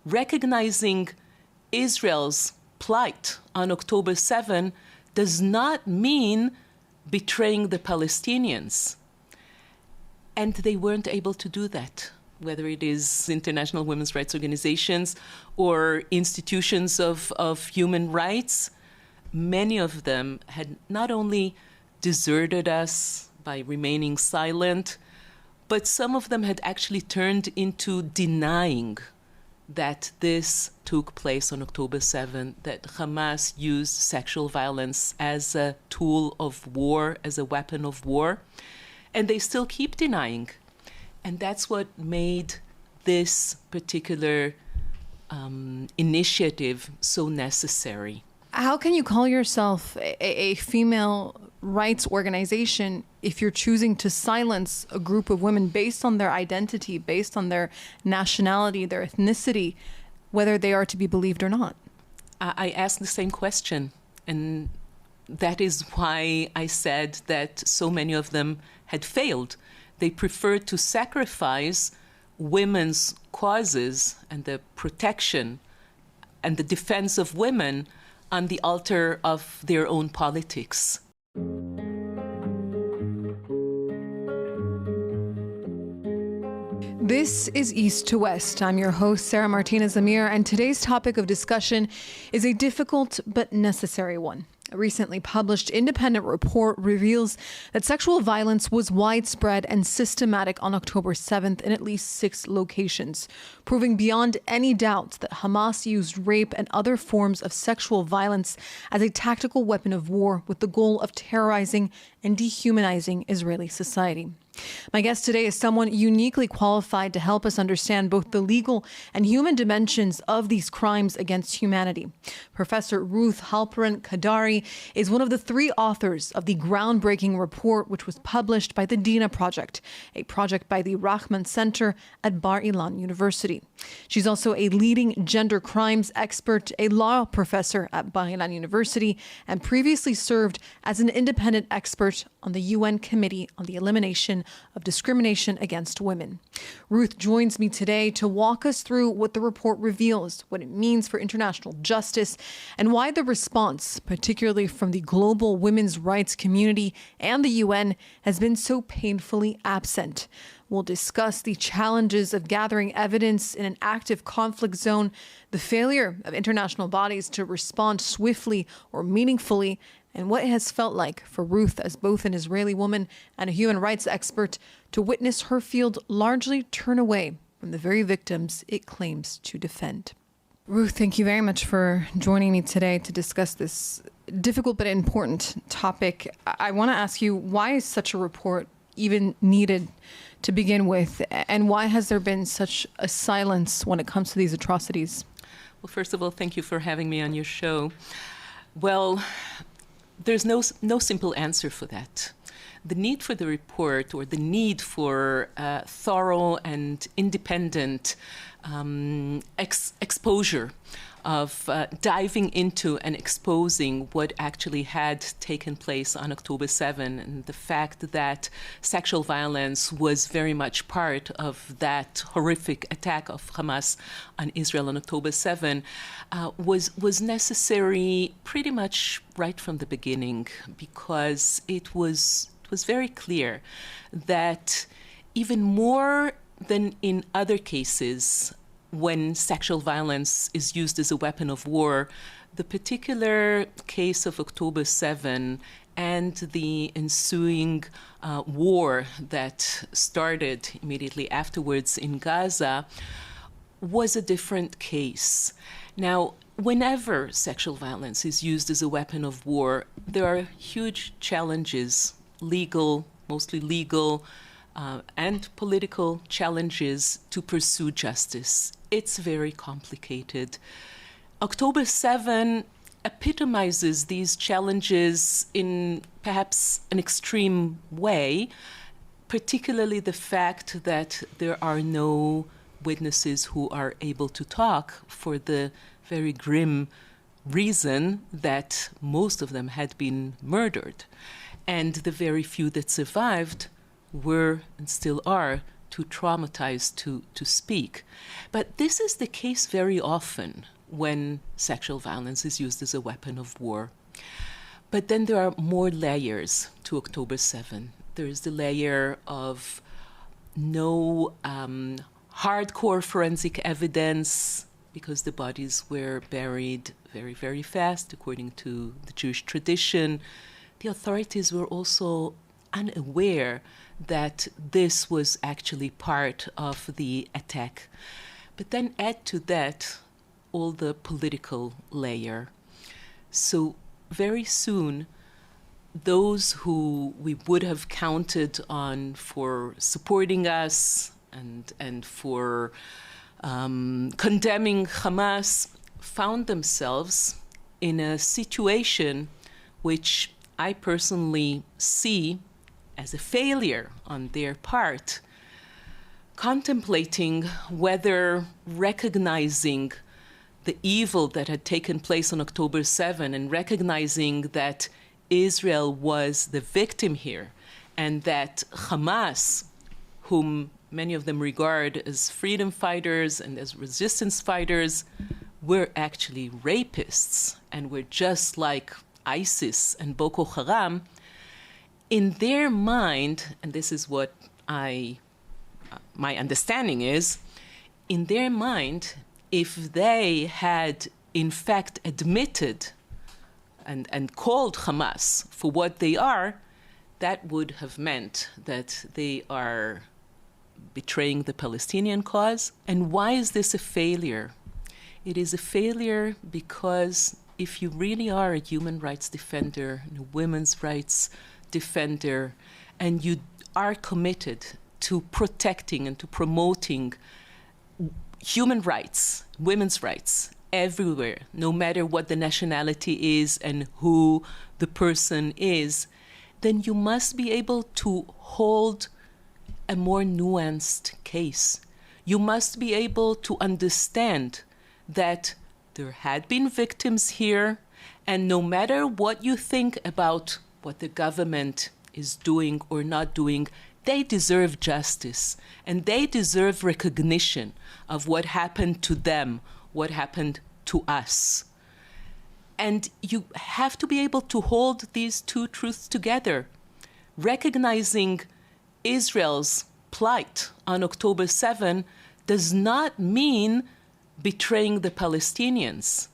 recognizing Israel's plight on October 7 does not mean betraying the Palestinians. And they weren't able to do that, whether it is international women's rights organizations or institutions of human rights. Many of them had not only deserted us by remaining silent, but some of them had actually turned into denying that this took place on October 7, that Hamas used sexual violence as a tool of war, as a weapon of war, and they still keep denying. And that's what made this particular initiative so necessary. How can you call yourself a female rights organization if you're choosing to silence a group of women based on their identity, based on their nationality, their ethnicity, whether they are to be believed or not? I asked the same question, and that is why I said that so many of them had failed. They preferred to sacrifice women's causes and the protection and the defense of women on the altar of their own politics. This is East to West. I'm your host, Sarah Martinez Amir, and today's topic of discussion is a difficult but necessary one. A recently published independent report reveals that sexual violence was widespread and systematic on October 7th in at least 6 locations, proving beyond any doubt that Hamas used rape and other forms of sexual violence as a tactical weapon of war with the goal of terrorizing and dehumanizing Israeli society. My guest today is someone uniquely qualified to help us understand both the legal and human dimensions of these crimes against humanity. Professor Ruth Halperin-Kaddari is one of the 3 authors of the groundbreaking report, which was published by the Dinah Project, a project by the Rahman Center at Bar-Ilan University. She's also a leading gender crimes expert, a law professor at Bar-Ilan University, and previously served as an independent expert on the UN Committee on the Elimination of Discrimination Against Women. Ruth joins me today to walk us through what the report reveals, what it means for international justice, and why the response, particularly from the global women's rights community and the UN, has been so painfully absent. We'll discuss the challenges of gathering evidence in an active conflict zone, the failure of international bodies to respond swiftly or meaningfully, and what it has felt like for Ruth, as both an Israeli woman and a human rights expert, to witness her field largely turn away from the very victims it claims to defend. Ruth, thank you very much for joining me today to discuss this difficult but important topic. I want to ask you, why is such a report even needed to begin with, and why has there been such a silence when it comes to these atrocities? Well, first of all, thank you for having me on your show. Well, there's no simple answer for that. The need for the report, or the need for thorough and independent exposure of diving into and exposing what actually had taken place on October 7, and the fact that sexual violence was very much part of that horrific attack of Hamas on Israel on October 7, was necessary pretty much right from the beginning, because it was very clear that even more than in other cases, when sexual violence is used as a weapon of war, the particular case of October 7 and the ensuing war that started immediately afterwards in Gaza was a different case. Now, whenever sexual violence is used as a weapon of war, there are huge challenges, legal, mostly legal, and political challenges to pursue justice. It's very complicated. October 7 epitomizes these challenges in perhaps an extreme way, particularly the fact that there are no witnesses who are able to talk, for the very grim reason that most of them had been murdered. And the very few that survived were and still are too traumatized to speak. But this is the case very often when sexual violence is used as a weapon of war. But then there are more layers to October 7. There is the layer of no hardcore forensic evidence because the bodies were buried very, very fast, according to the Jewish tradition. The authorities were also unaware that this was actually part of the attack. But then add to that all the political layer. So very soon, those who we would have counted on for supporting us and for condemning Hamas found themselves in a situation which I personally see as a failure on their part, contemplating whether recognizing the evil that had taken place on October 7 and recognizing that Israel was the victim here and that Hamas, whom many of them regard as freedom fighters and as resistance fighters, were actually rapists and were just like ISIS and Boko Haram. In their mind, and this is what my understanding is, in their mind, if they had in fact admitted and called Hamas for what they are, that would have meant that they are betraying the Palestinian cause. And why is this a failure? It is a failure because if you really are a human rights defender, and a women's rights defender, and you are committed to protecting and to promoting human rights, women's rights, everywhere, no matter what the nationality is and who the person is, then you must be able to hold a more nuanced case. You must be able to understand that there had been victims here, and no matter what you think about what the government is doing or not doing, they deserve justice, and they deserve recognition of what happened to them, what happened to us. And you have to be able to hold these two truths together. Recognizing Israel's plight on October 7 does not mean betraying the Palestinians.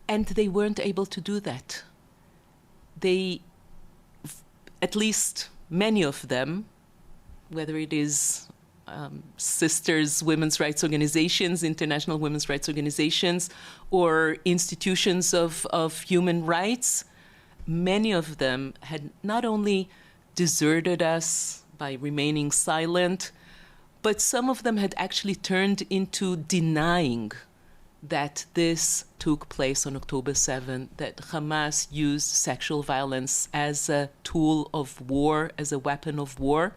And they weren't able to do that. They, at least many of them, whether it is sisters, women's rights organizations, international women's rights organizations, or institutions of human rights, many of them had not only deserted us by remaining silent, but some of them had actually turned into denying that this took place on October 7, that Hamas used sexual violence as a tool of war, as a weapon of war.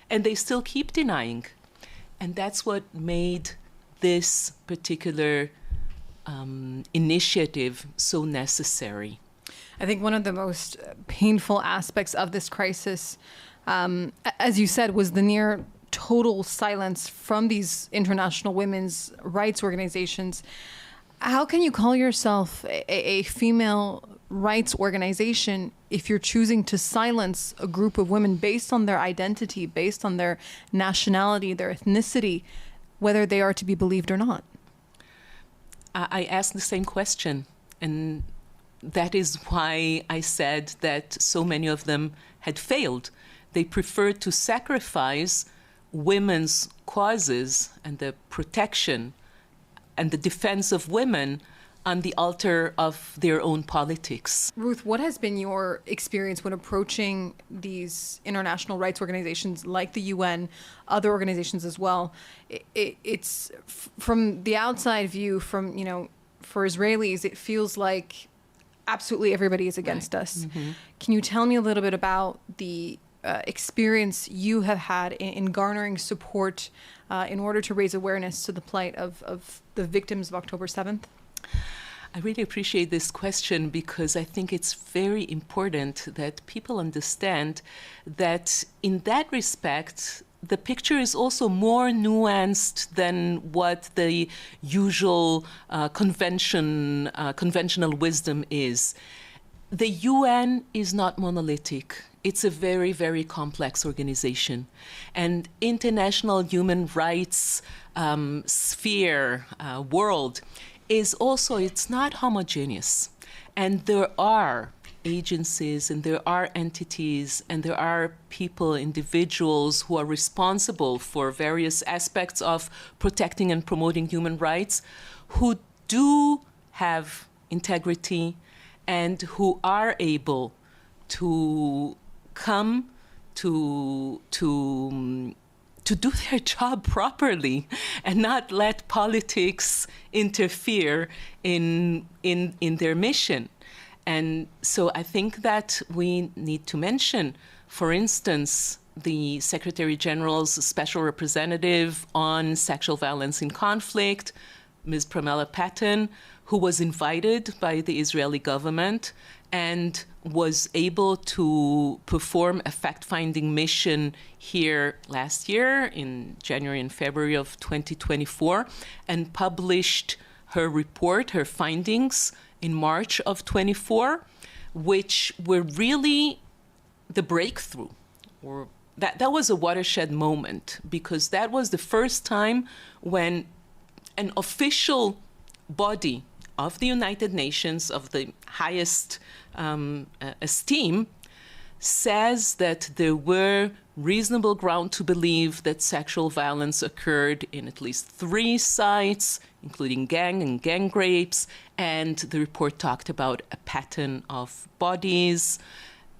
And they still keep denying. And that's what made this particular initiative so necessary. I think one of the most painful aspects of this crisis, as you said, was the near total silence from these international women's rights organizations. How can you call yourself a female rights organization if you're choosing to silence a group of women based on their identity, based on their nationality, their ethnicity, whether they are to be believed or not? I asked the same question, and that is why I said that so many of them had failed. They preferred to sacrifice women's causes and the protection and the defense of women on the altar of their own politics. Ruth, what has been your experience when approaching these international rights organizations like the UN, other organizations as well? It's from the outside view, from, for Israelis, it feels like absolutely everybody is against us. Mm-hmm. Can you tell me a little bit about the experience you have had in garnering support in order to raise awareness to the plight of the victims of October 7th? I really appreciate this question because I think it's very important that people understand that in that respect, the picture is also more nuanced than what the usual conventional wisdom is. The UN is not monolithic. It's a very, very complex organization. And international human rights sphere, world, is also, it's not homogeneous. And there are agencies and there are entities and there are people, individuals who are responsible for various aspects of protecting and promoting human rights who do have integrity and who are able to come to do their job properly and not let politics interfere in their mission. And so I think that we need to mention, for instance, the Secretary General's Special Representative on Sexual Violence in Conflict, Ms. Pramila Patten, who was invited by the Israeli government and was able to perform a fact-finding mission here last year in January and February of 2024 and published her report, her findings, in March of 24, which were really the breakthrough. Or that was a watershed moment, because that was the first time when an official body of the United Nations, of the highest esteem, says that there were reasonable ground to believe that sexual violence occurred in at least 3 sites, including gang rapes, and the report talked about a pattern of bodies.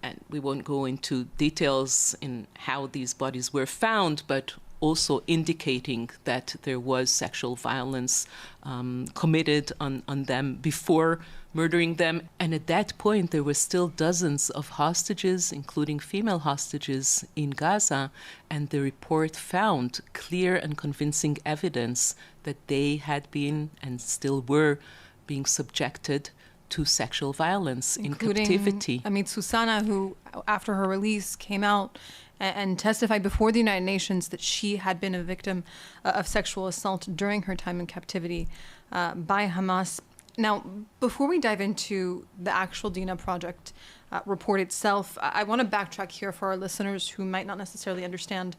And we won't go into details in how these bodies were found, but also indicating that there was sexual violence committed on them before murdering them. And at that point, there were still dozens of hostages, including female hostages, in Gaza. And the report found clear and convincing evidence that they had been and still were being subjected to sexual violence in captivity. I mean, Susana, who after her release came out and testified before the United Nations that she had been a victim of sexual assault during her time in captivity by Hamas. Now, before we dive into the actual Dinah Project report itself, I want to backtrack here for our listeners who might not necessarily understand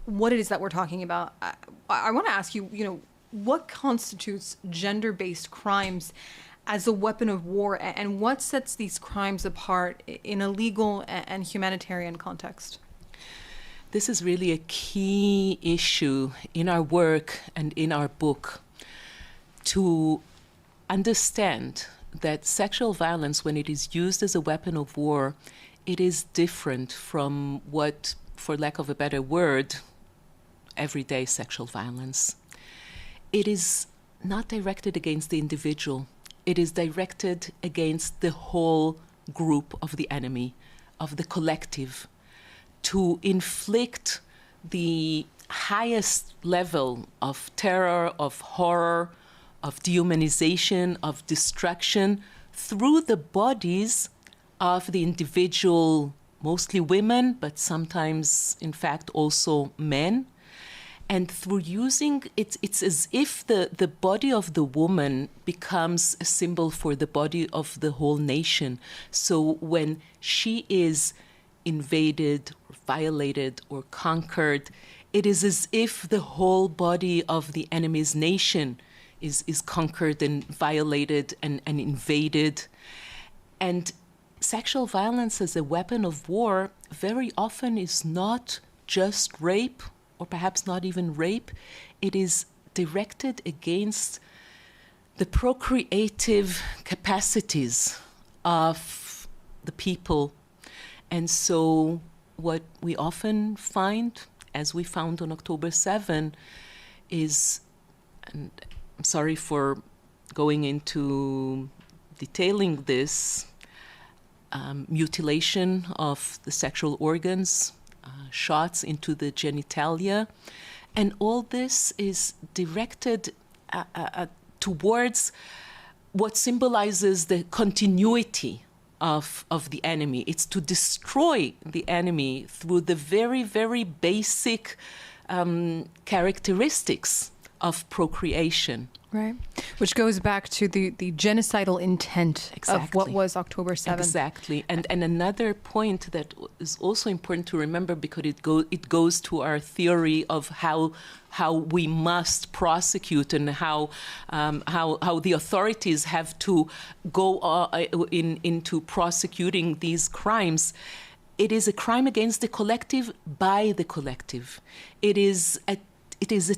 what it is that we're talking about. I want to ask you, what constitutes gender-based crimes as a weapon of war, and what sets these crimes apart in a legal and humanitarian context? This is really a key issue in our work and in our book, to understand that sexual violence, when it is used as a weapon of war, it is different from what, for lack of a better word, everyday sexual violence. It is not directed against the individual. It is directed against the whole group of the enemy, of the collective, to inflict the highest level of terror, of horror, of dehumanization, of destruction through the bodies of the individual, mostly women, but sometimes, in fact, also men. And through using it, it's as if the body of the woman becomes a symbol for the body of the whole nation. So when she is invaded, or violated, or conquered, it is as if the whole body of the enemy's nation is conquered and violated and invaded. And sexual violence as a weapon of war very often is not just rape, or perhaps not even rape. It is directed against the procreative capacities of the people. And so what we often find, as we found on October 7, is, and I'm sorry for going into detailing this, mutilation of the sexual organs, shots into the genitalia. And all this is directed towards what symbolizes the continuity of the enemy. It's to destroy the enemy through the very, very basic characteristics of procreation. Right. Which goes back to the genocidal intent of what was October 7th. Exactly. And another point that is also important to remember, because it goes to our theory of how we must prosecute and how the authorities have to go into prosecuting these crimes. It is a crime against the collective by the collective. It is a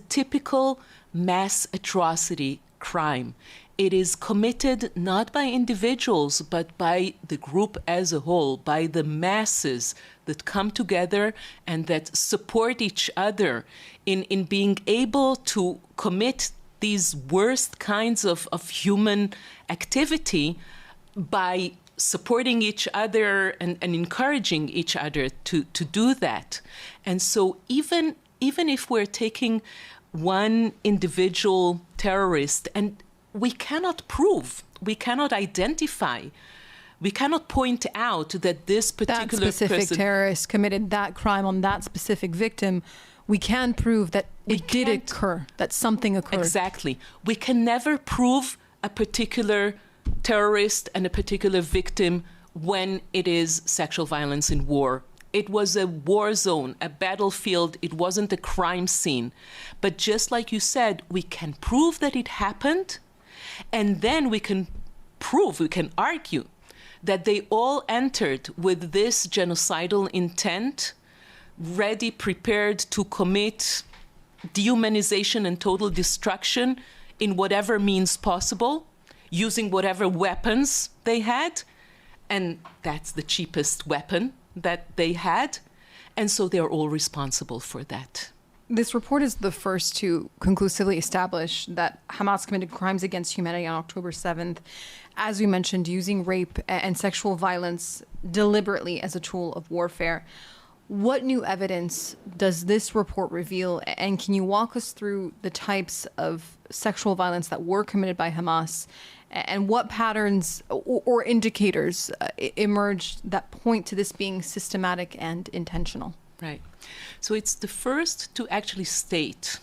typical mass atrocity crime. It is committed not by individuals, but by the group as a whole, by the masses that come together and that support each other in being able to commit these worst kinds of human activity by supporting each other and encouraging each other to do that. And so even if we're taking one individual terrorist, and we cannot prove, we cannot identify, we cannot point out that this particular that specific terrorist committed that crime on that specific victim, we can prove that it did occur, that something occurred. Exactly. We can never prove a particular terrorist and a particular victim when it is sexual violence in war. It was a war zone, a battlefield. It wasn't a crime scene. But just like you said, we can prove that it happened, and then we can argue that they all entered with this genocidal intent, ready, prepared to commit dehumanization and total destruction in whatever means possible, using whatever weapons they had. And that's the cheapest weapon that they had. And so they're all responsible for that. This report is the first to conclusively establish that Hamas committed crimes against humanity on October 7th, as we mentioned, using rape and sexual violence deliberately as a tool of warfare. What new evidence does this report reveal? And can you walk us through the types of sexual violence that were committed by Hamas, and what patterns or indicators emerged that point to this being systematic and intentional? Right. So it's the first to actually state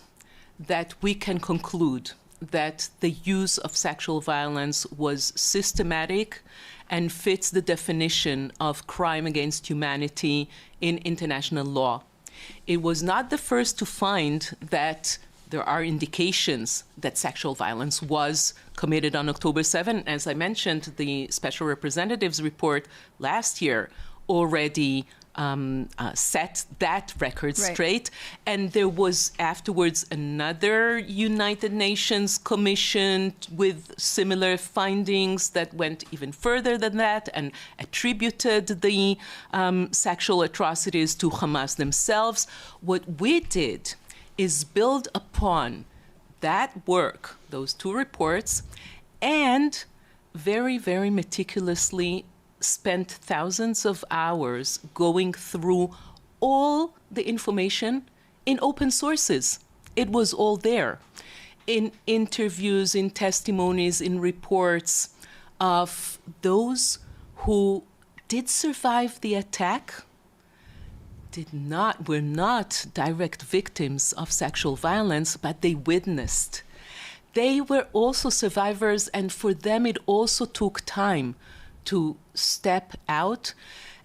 that we can conclude that the use of sexual violence was systematic and fits the definition of crime against humanity in international law. It was not the first to find that there are indications that sexual violence was committed on October 7. As I mentioned, the Special Representative's report last year already set that record straight. And there was afterwards another United Nations commission with similar findings that went even further than that and attributed the sexual atrocities to Hamas themselves. What we did is build upon that work, those two reports, and very, very meticulously spent thousands of hours going through all the information in open sources. It was all there, in interviews, in testimonies, in reports of those who did survive the attack, were not direct victims of sexual violence, but they witnessed. They were also survivors, and for them it also took time to step out.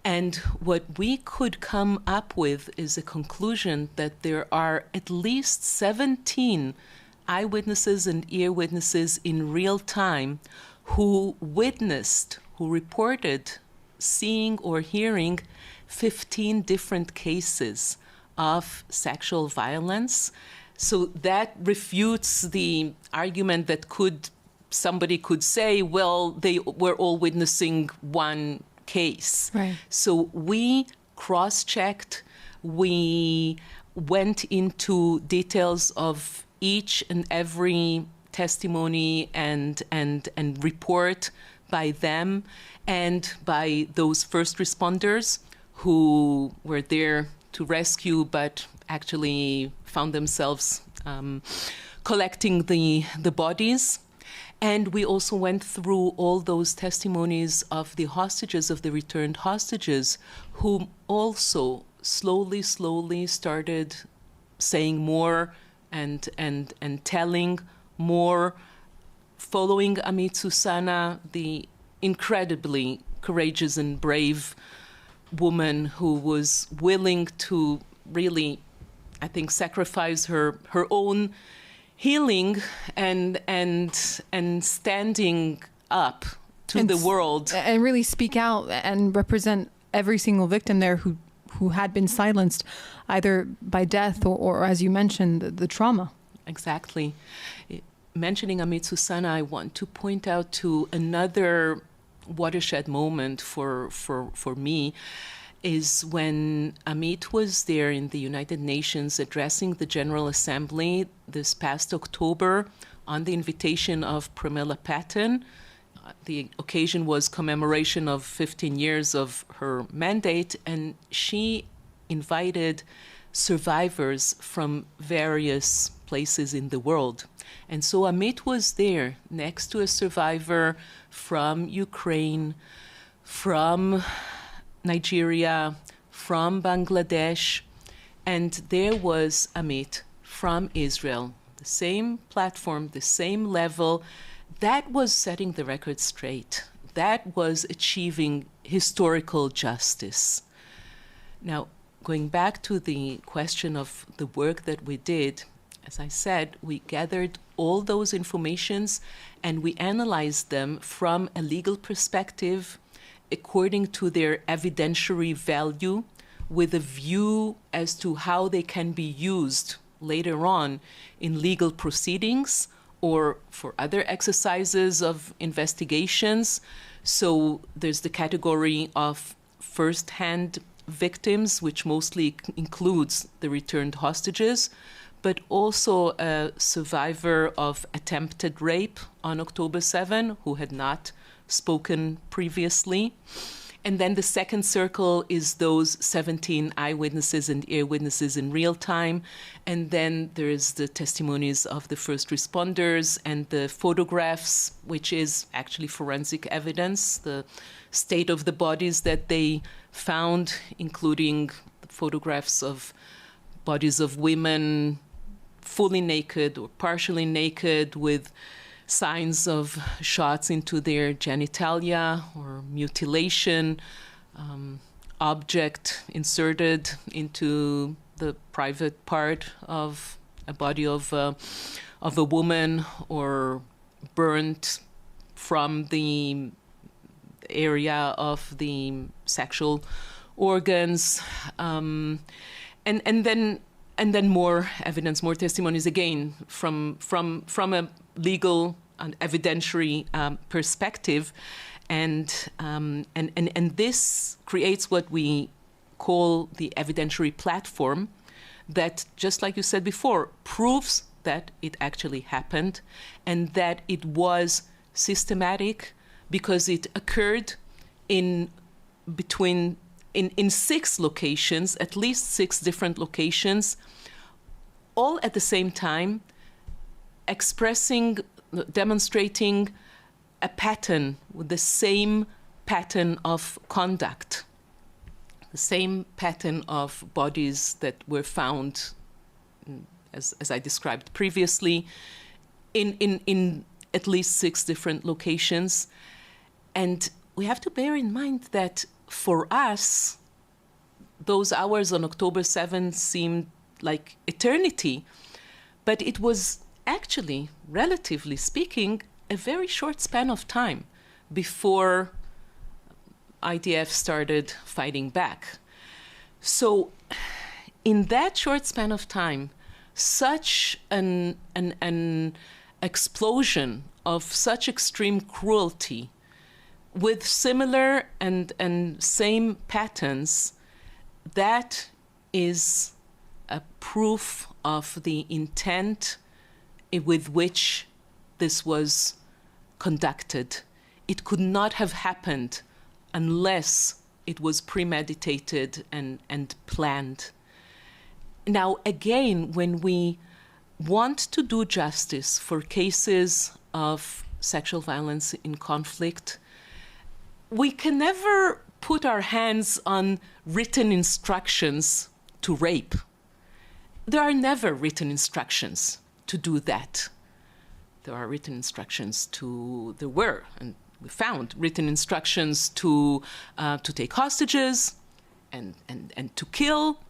And what we could come up with is a conclusion that there are at least 17 eyewitnesses and ear witnesses in real time who witnessed, who reported seeing or hearing 15 different cases of sexual violence. So that refutes the argument that somebody could say, well, they were all witnessing one case. Right. So we cross-checked, we went into details of each and every testimony and report by them and by those first responders who were there to rescue, but actually found themselves collecting the bodies. And we also went through all those testimonies of the hostages, of the returned hostages, who also slowly started saying more and telling more, following Amit Susana, the incredibly courageous and brave woman who was willing to really, I think, sacrifice her own healing and standing up to the world. And really speak out and represent every single victim there who had been silenced either by death or as you mentioned, the trauma. Exactly. Mentioning Amit Susana, I want to point out to another watershed moment for me is when Amit was there in the United Nations addressing the General Assembly this past October on the invitation of Pramila Patten. The occasion was commemoration of 15 years of her mandate, and she invited survivors from various places in the world. And so Amit was there next to a survivor from Ukraine, from Nigeria, from Bangladesh, and there was Amit from Israel. The same platform, the same level. That was setting the record straight. That was achieving historical justice. Now, going back to the question of the work that we did, as I said, we gathered all those informations and we analyzed them from a legal perspective according to their evidentiary value, with a view as to how they can be used later on in legal proceedings or for other exercises of investigations. So there's the category of first-hand victims, which mostly includes the returned hostages, but also a survivor of attempted rape on October 7, who had not spoken previously. And then the second circle is those 17 eyewitnesses and ear witnesses in real time. And then there is the testimonies of the first responders and the photographs, which is actually forensic evidence, the state of the bodies that they found, including photographs of bodies of women fully naked or partially naked with signs of shots into their genitalia or mutilation, object inserted into the private part of a body of a woman, or burnt from the area of the sexual organs, and then more evidence, more testimonies again from a legal and evidentiary perspective, and this creates what we call the evidentiary platform that, just like you said before, proves that it actually happened and that it was systematic because it occurred in 6 locations, at least 6 different locations, all at the same time, demonstrating a pattern with the same pattern of conduct, the same pattern of bodies that were found, as I described previously, in at least 6 different locations. And we have to bear in mind that for us, those hours on October 7 seemed like eternity, but it was actually, relatively speaking, a very short span of time before IDF started fighting back. So in that short span of time, such an explosion of such extreme cruelty with similar and same patterns, that is a proof of the intent with which this was conducted. It could not have happened unless it was premeditated and planned. Now, again, when we want to do justice for cases of sexual violence in conflict, we can never put our hands on written instructions to rape. There are never written instructions to do that. There are written instructions there were, and we found written instructions to take hostages and to kill.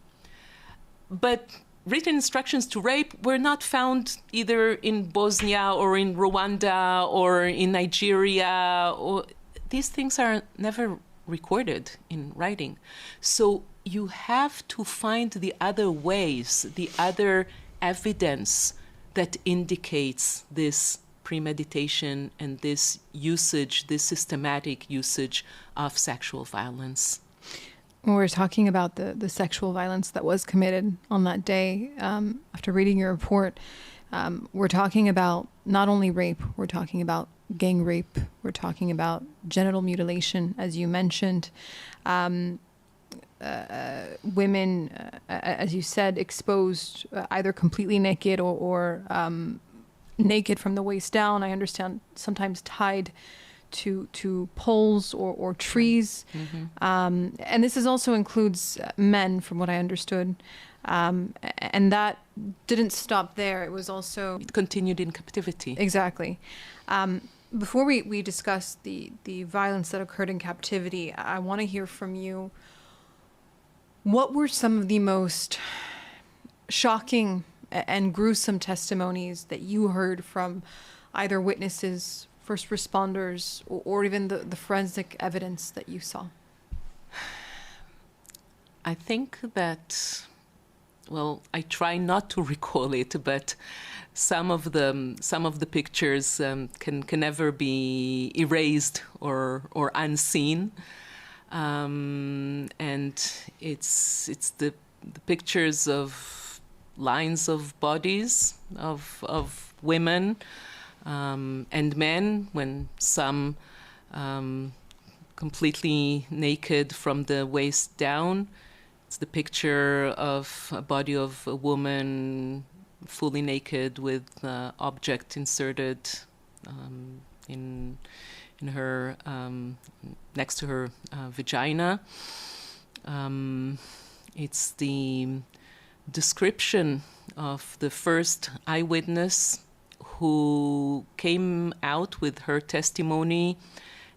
But written instructions to rape were not found either in Bosnia or in Rwanda or in Nigeria. These things are never recorded in writing. So you have to find the other ways, the other evidence that indicates this premeditation and this usage, this systematic usage of sexual violence. When we're talking about the sexual violence that was committed on that day, after reading your report, we're talking about not only rape, we're talking about gang rape, we're talking about genital mutilation, as you mentioned. Women, as you said, exposed either completely naked or naked from the waist down. I understand sometimes tied to poles or trees. Mm-hmm. And this also includes men, from what I understood. And that didn't stop there. It was also... It continued in captivity. Exactly. Before we discuss the violence that occurred in captivity, I want to hear from you. What were some of the most shocking and gruesome testimonies that you heard from either witnesses, first responders, or even the forensic evidence that you saw? I think that, well, I try not to recall it, but some of the pictures can never be erased or unseen. And it's the pictures of lines of bodies of women and men, when some completely naked from the waist down. It's the picture of a body of a woman fully naked with object inserted in her next to her vagina. It's the description of the first eyewitness who came out with her testimony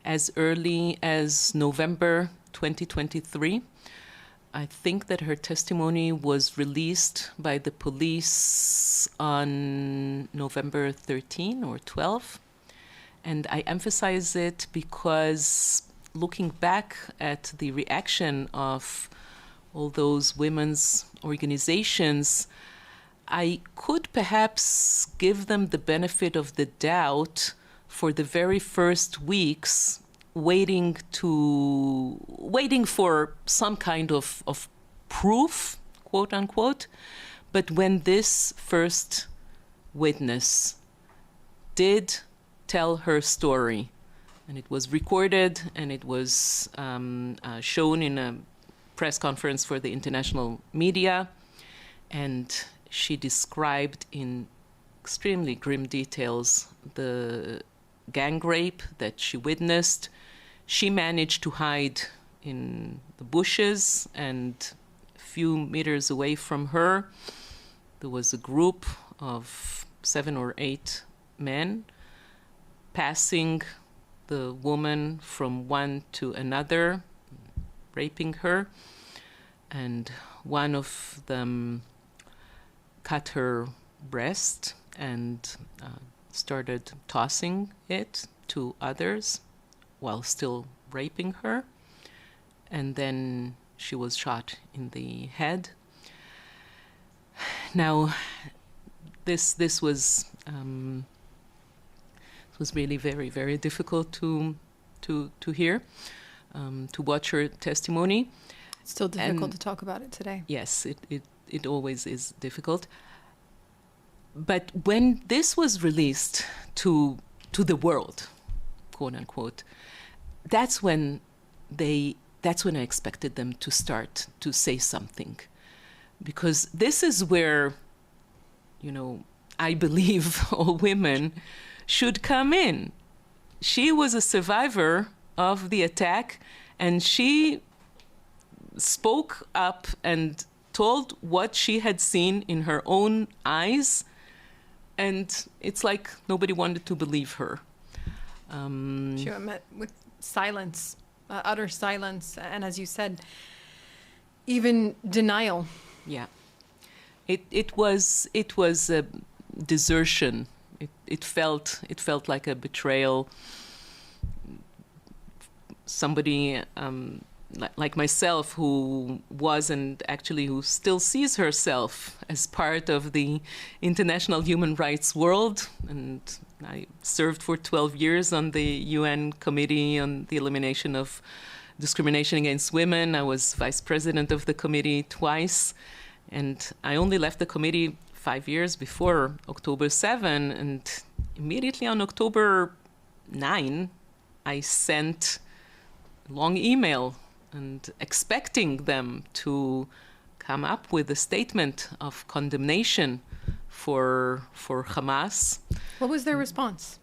as early as November 2023. I think that her testimony was released by the police on November 13 or 12. And I emphasize it because looking back at the reaction of all those women's organizations, I could perhaps give them the benefit of the doubt for the very first weeks, waiting for some kind of proof, quote unquote. But when this first witness did tell her story, and it was recorded and it was shown in a press conference for the international media, and she described in extremely grim details the gang rape that she witnessed. She managed to hide in the bushes, and a few meters away from her there was a group of 7 or 8 men passing the woman from one to another, raping her, and one of them cut her breast and started tossing it to others while still raping her, and then she was shot in the head. Now, this was really very, very difficult to hear, to watch her testimony. It's still difficult to talk about it today. Yes, it always is difficult. But when this was released to the world, quote unquote, that's when I expected them to start to say something, because this is where, I believe all women should come in. She was a survivor of the attack, and she spoke up and told what she had seen in her own eyes, and it's like nobody wanted to believe her. She met with silence, utter silence, and as you said, even denial. Yeah, it was a desertion. It felt like a betrayal. Somebody like myself, who was and actually who still sees herself as part of the international human rights world, and I served for 12 years on the UN Committee on the Elimination of Discrimination Against Women. I was vice president of the committee twice, and I only left the committee 5 years before October 7, and immediately on October 9, I sent a long email and expecting them to come up with a statement of condemnation for Hamas. What was their response?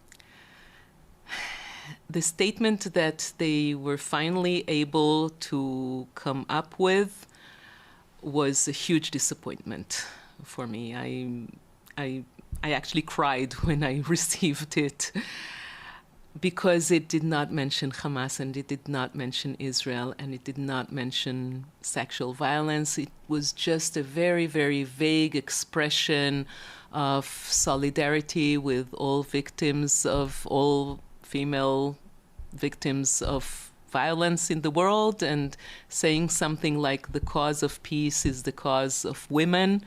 The statement that they were finally able to come up with was a huge disappointment for me. I actually cried when I received it, because it did not mention Hamas, and it did not mention Israel, and it did not mention sexual violence. It was just a very, very vague expression of solidarity with all victims, of all female victims of violence in the world, and saying something like the cause of peace is the cause of women.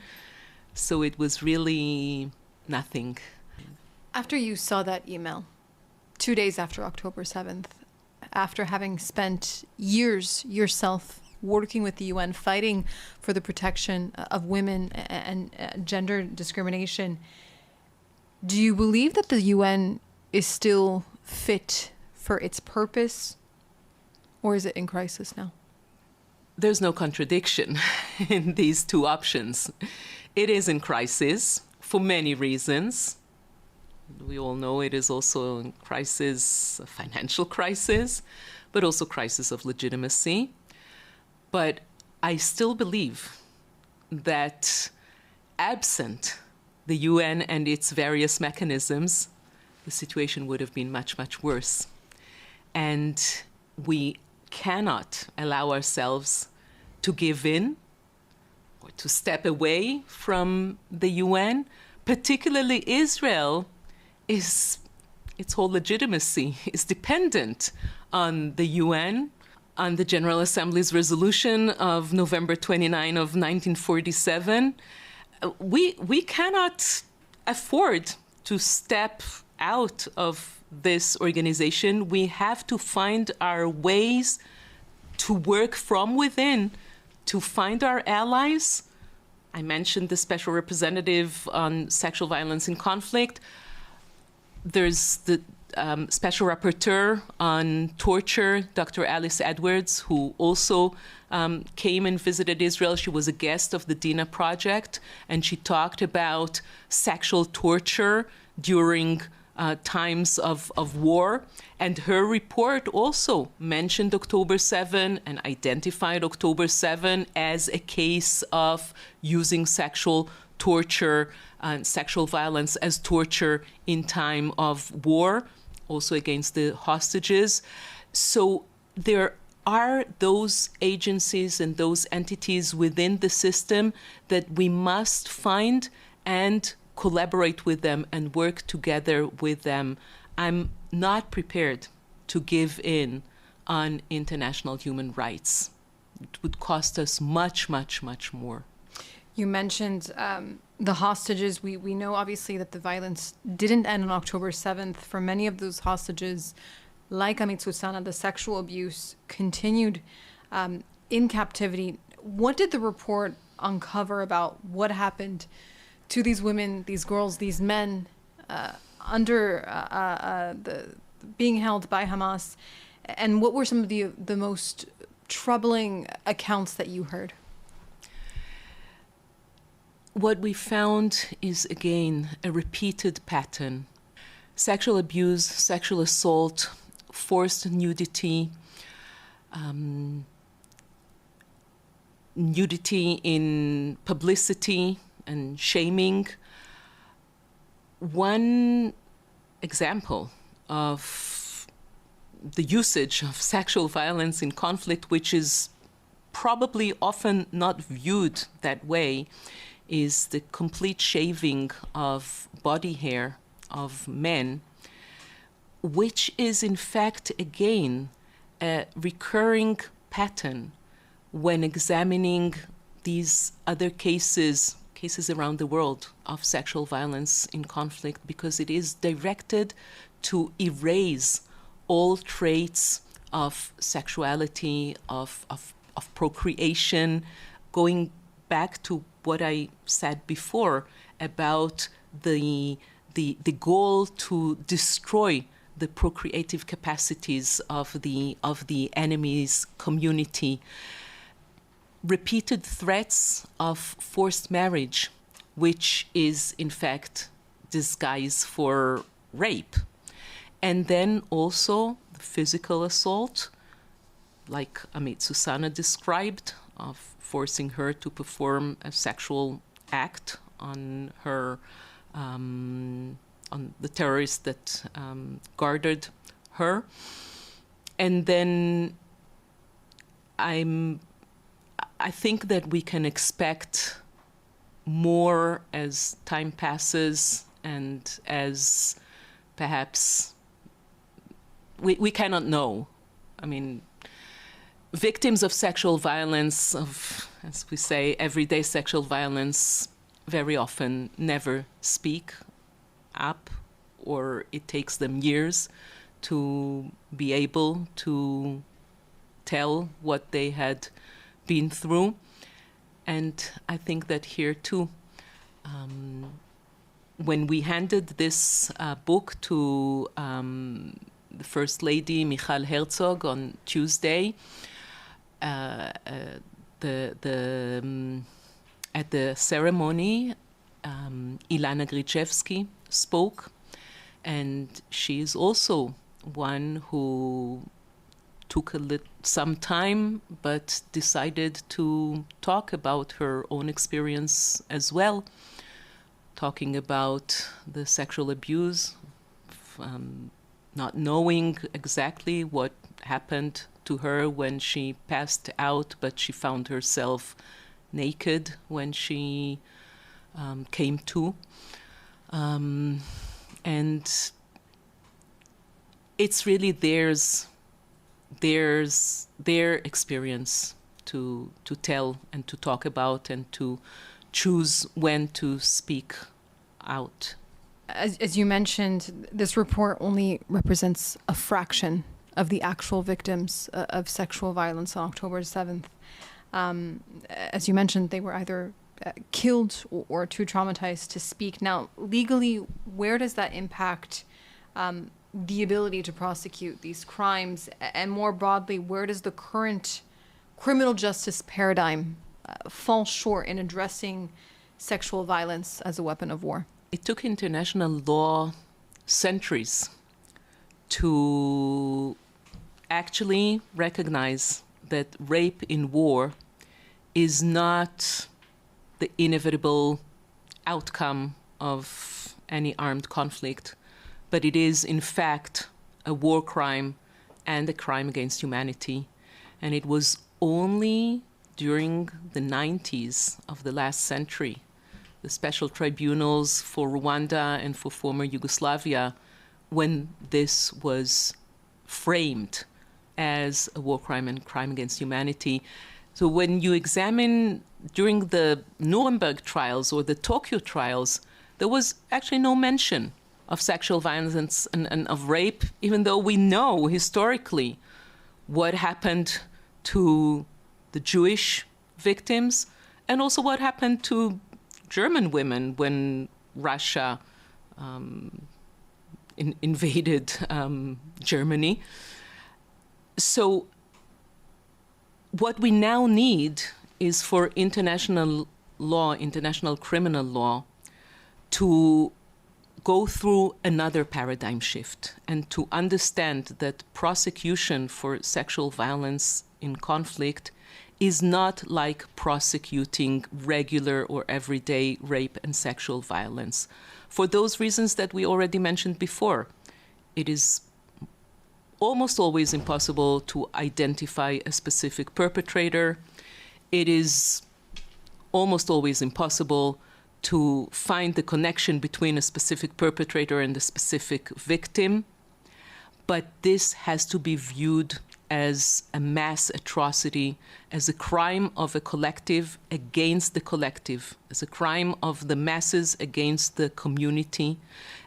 So it was really nothing. After you saw that email, 2 days after October 7th, after having spent years yourself working with the UN, fighting for the protection of women and gender discrimination, do you believe that the UN is still fit for its purpose, or is it in crisis now? There's no contradiction in these two options. It is in crisis for many reasons. We all know it is also a crisis, a financial crisis, but also crisis of legitimacy. But I still believe that absent the UN and its various mechanisms, the situation would have been much, much worse. And we cannot allow ourselves to give in or to step away from the UN, particularly Israel. Its whole legitimacy is dependent on the UN, on the General Assembly's resolution of November 29 of 1947. We cannot afford to step out of this organization. We have to find our ways to work from within, to find our allies. I mentioned the special representative on sexual violence in conflict. There's the special rapporteur on torture, Dr. Alice Edwards, who also came and visited Israel. She was a guest of the Dinah Project, and she talked about sexual torture during times of war. And her report also mentioned October 7 and identified October 7 as a case of using sexual torture and sexual violence as torture in time of war, also against the hostages. So there are those agencies and those entities within the system that we must find and collaborate with them and work together with them. I'm not prepared to give in on international human rights. It would cost us much, much, much more. You mentioned the hostages. We know obviously that the violence didn't end on October 7th. For many of those hostages, like Amit Susana, the sexual abuse continued in captivity. What did the report uncover about what happened to these women, these girls, these men under being held by Hamas? And what were some of the most troubling accounts that you heard? What we found is, again, a repeated pattern. sexual abuse, sexual assault, forced nudity, nudity in publicity and shaming. One example of the usage of sexual violence in conflict, which is probably often not viewed that way, is the complete shaving of body hair of men, which is in fact, again, a recurring pattern when examining these other cases around the world of sexual violence in conflict, because it is directed to erase all traits of sexuality, of procreation, going back to what I said before about the goal to destroy the procreative capacities of the enemy's community. Repeated threats of forced marriage, which is in fact disguise for rape. And then also the physical assault, like Amit Susanna described, of forcing her to perform a sexual act on her, on the terrorist that guarded her. And then I think that we can expect more as time passes, and as perhaps we cannot know. I mean, victims of sexual violence, of, as we say, everyday sexual violence, very often never speak up, or it takes them years to be able to tell what they had been through. And I think that here too, when we handed this book to the First Lady Michal Herzog on Tuesday, at the ceremony, Ilana Grichevsky spoke, and she is also one who took some time, but decided to talk about her own experience as well, talking about the sexual abuse, not knowing exactly what happened to her when she passed out, but she found herself naked when she came to. And it's really their experience to tell and to talk about and to choose when to speak out. As you mentioned, this report only represents a fraction of the actual victims of sexual violence on October 7th. As you mentioned, they were either killed or too traumatized to speak. Now, legally, where does that impact the ability to prosecute these crimes? And more broadly, where does the current criminal justice paradigm fall short in addressing sexual violence as a weapon of war? It took international law centuries to actually recognize that rape in war is not the inevitable outcome of any armed conflict, but it is in fact a war crime and a crime against humanity. And it was only during the 90s of the last century, the special tribunals for Rwanda and for former Yugoslavia, when this was framed as a war crime and crime against humanity. So when you examine during the Nuremberg trials or the Tokyo trials, there was actually no mention of sexual violence and of rape, even though we know historically what happened to the Jewish victims and also what happened to German women when Russia invaded Germany. So what we now need is for international law, international criminal law, to go through another paradigm shift and to understand that prosecution for sexual violence in conflict is not like prosecuting regular or everyday rape and sexual violence. For those reasons that we already mentioned before, it is almost always impossible to identify a specific perpetrator. It is almost always impossible to find the connection between a specific perpetrator and a specific victim. But this has to be viewed as a mass atrocity, as a crime of a collective against the collective, as a crime of the masses against the community.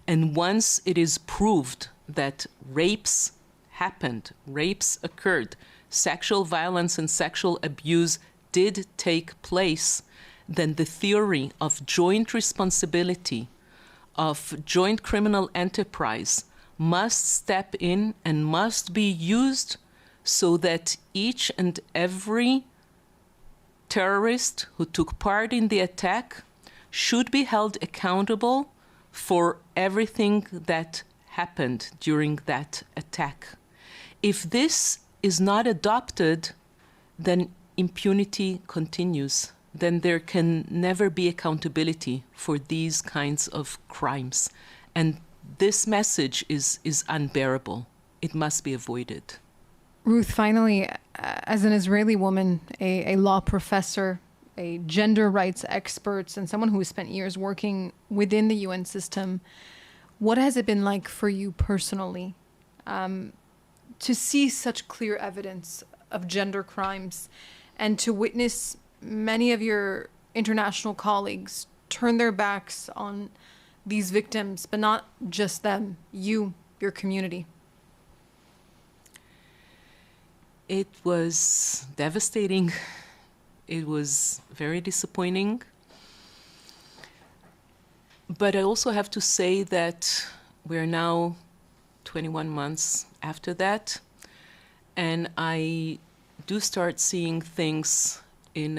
And once it is proved that rapes happened, rapes occurred, sexual violence and sexual abuse did take place, then the theory of joint responsibility, of joint criminal enterprise, must step in and must be used so that each and every terrorist who took part in the attack should be held accountable for everything that happened during that attack. If this is not adopted, then impunity continues. Then there can never be accountability for these kinds of crimes. And this message is unbearable. It must be avoided. Ruth, finally, as an Israeli woman, a law professor, a gender rights expert, and someone who has spent years working within the UN system, what has it been like for you personally to see such clear evidence of gender crimes and to witness many of your international colleagues turn their backs on these victims, but not just them, you, your community? It was devastating. It was very disappointing. But I also have to say that we're now 21 months after that, and I do start seeing things in,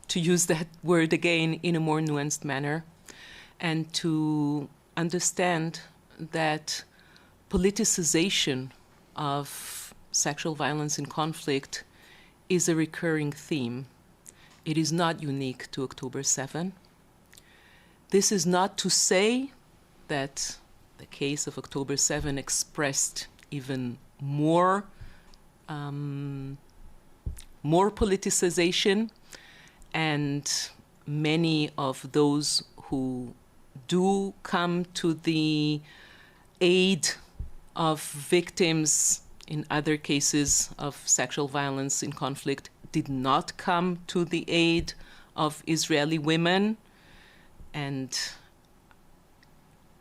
to use that word again, in a more nuanced manner, and to understand that politicization of sexual violence in conflict is a recurring theme. It is not unique to October 7. This is not to say that the case of October 7 expressed even more politicization, and many of those who do come to the aid of victims in other cases of sexual violence in conflict did not come to the aid of Israeli women. And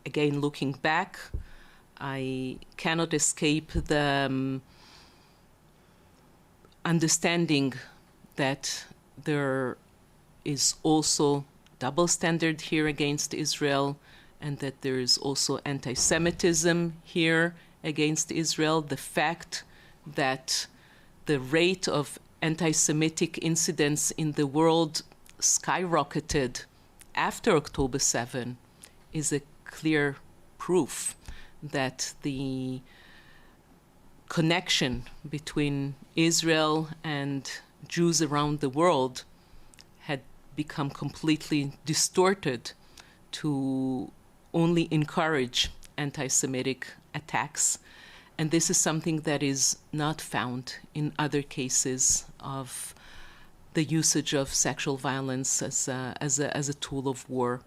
again, looking back, I cannot escape the understanding that there is also double standard here against Israel, and that there is also anti-Semitism here against Israel. The fact that the rate of anti-Semitic incidents in the world skyrocketed after October 7 is a clear proof that the connection between Israel and Jews around the world had become completely distorted to only encourage anti-Semitic attacks. And this is something that is not found in other cases of the usage of sexual violence as a tool of war.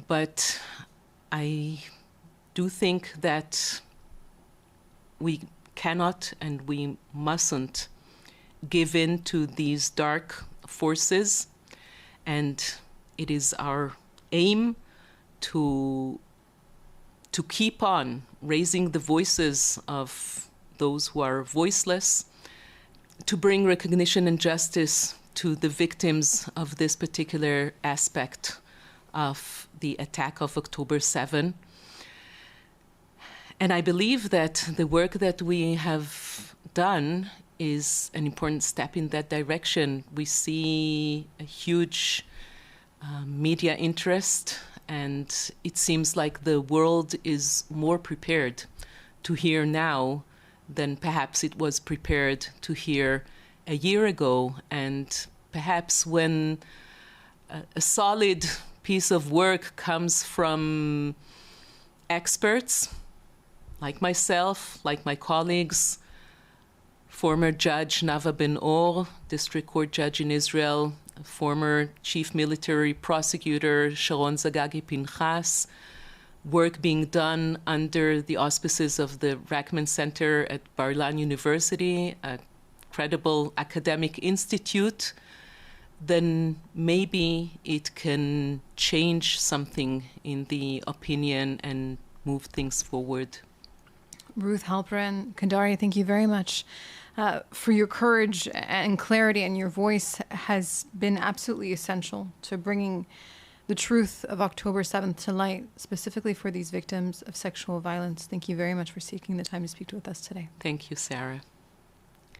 But I do think that we cannot and we mustn't give in to these dark forces, and it is our aim to keep on raising the voices of those who are voiceless, to bring recognition and justice to the victims of this particular aspect of the attack of October 7. And I believe that the work that we have done is an important step in that direction. We see a huge media interest And it seems like the world is more prepared to hear now than perhaps it was prepared to hear a year ago. And perhaps when a solid piece of work comes from experts like myself, like my colleagues, former Judge Nava Ben-Or, District Court Judge in Israel, former Chief Military Prosecutor Sharon Zagagi-Pinchas, work being done under the auspices of the Rachman Center at Bar-Ilan University, a credible academic institute, then maybe it can change something in the opinion and move things forward. Ruth Halperin-Kaddari, thank you very much for your courage and clarity, and your voice has been absolutely essential to bringing the truth of October 7th to light, specifically for these victims of sexual violence. Thank you very much for taking the time to speak with us today. Thank you, Sarah.